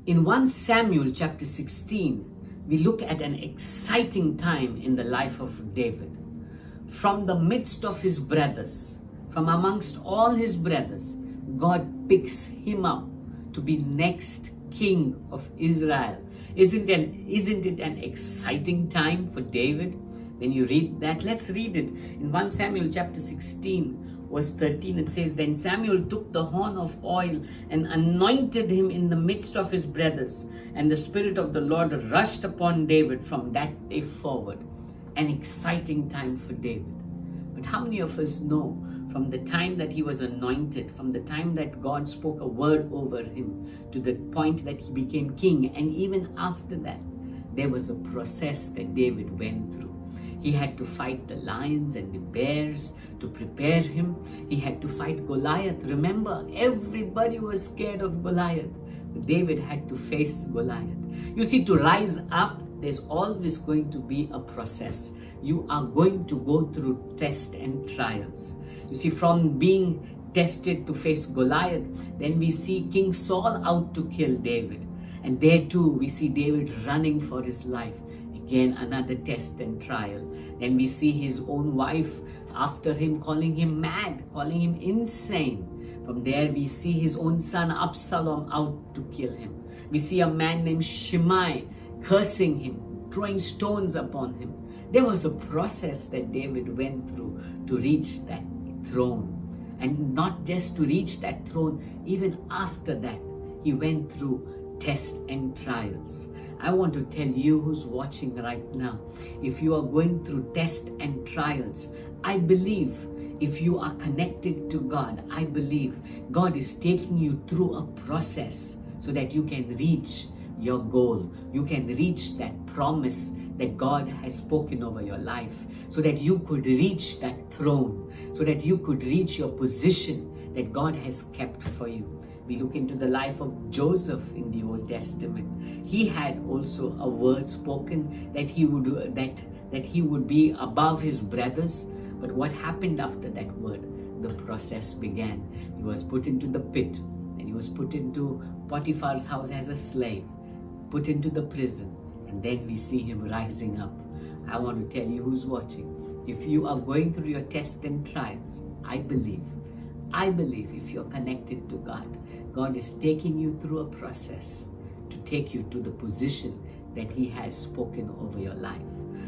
In 1 Samuel chapter 16, we look at an exciting time in the life of David. From the midst of his brothers, from amongst all his brothers, God picks him up to be next king of Israel. Isn't it an exciting time for David? When you read that, let's read it. In 1 Samuel chapter 16, verse 13, it says, Then Samuel took the horn of oil and anointed him in the midst of his brothers. And the Spirit of the Lord rushed upon David from that day forward. An exciting time for David. But how many of us know from the time that he was anointed, from the time that God spoke a word over him, to the point that he became king, and even after that, there was a process that David went through. He had to fight the lions and the bears to prepare him. He had to fight Goliath. Remember, everybody was scared of Goliath. But David had to face Goliath. You see, to rise up, there's always going to be a process. You are going to go through tests and trials. You see, from being tested to face Goliath, then we see King Saul out to kill David. And there too, we see David running for his life. Again, another test and trial. Then we see his own wife after him, calling him mad, calling him insane. From there, we see his own son Absalom out to kill him. We see a man named Shimei cursing him, throwing stones upon him. There was a process that David went through to reach that throne. And not just to reach that throne, even after that, he went through tests and trials. I want to tell you who's watching right now, if you are going through tests and trials, I believe if you are connected to God, I believe God is taking you through a process so that you can reach your goal. You can reach that promise that God has spoken over your life, so that you could reach that throne, so that you could reach your position that God has kept for you. We look into the life of Joseph in the Old Testament. He had also a word spoken that he would be above his brothers. But what happened after that word? The process began. He was put into the pit, and he was put into Potiphar's house as a slave, put into the prison, and then we see him rising up. I want to tell you who's watching. If you are going through your tests and trials, I believe if you're connected to God, God is taking you through a process to take you to the position that He has spoken over your life.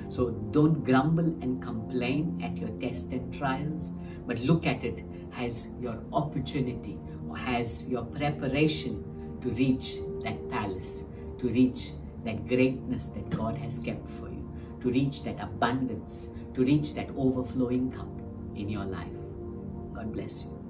So don't grumble and complain at your tests and trials, but look at it as your opportunity or as your preparation to reach that palace, to reach that greatness that God has kept for you, to reach that abundance, to reach that overflowing cup in your life. God bless you.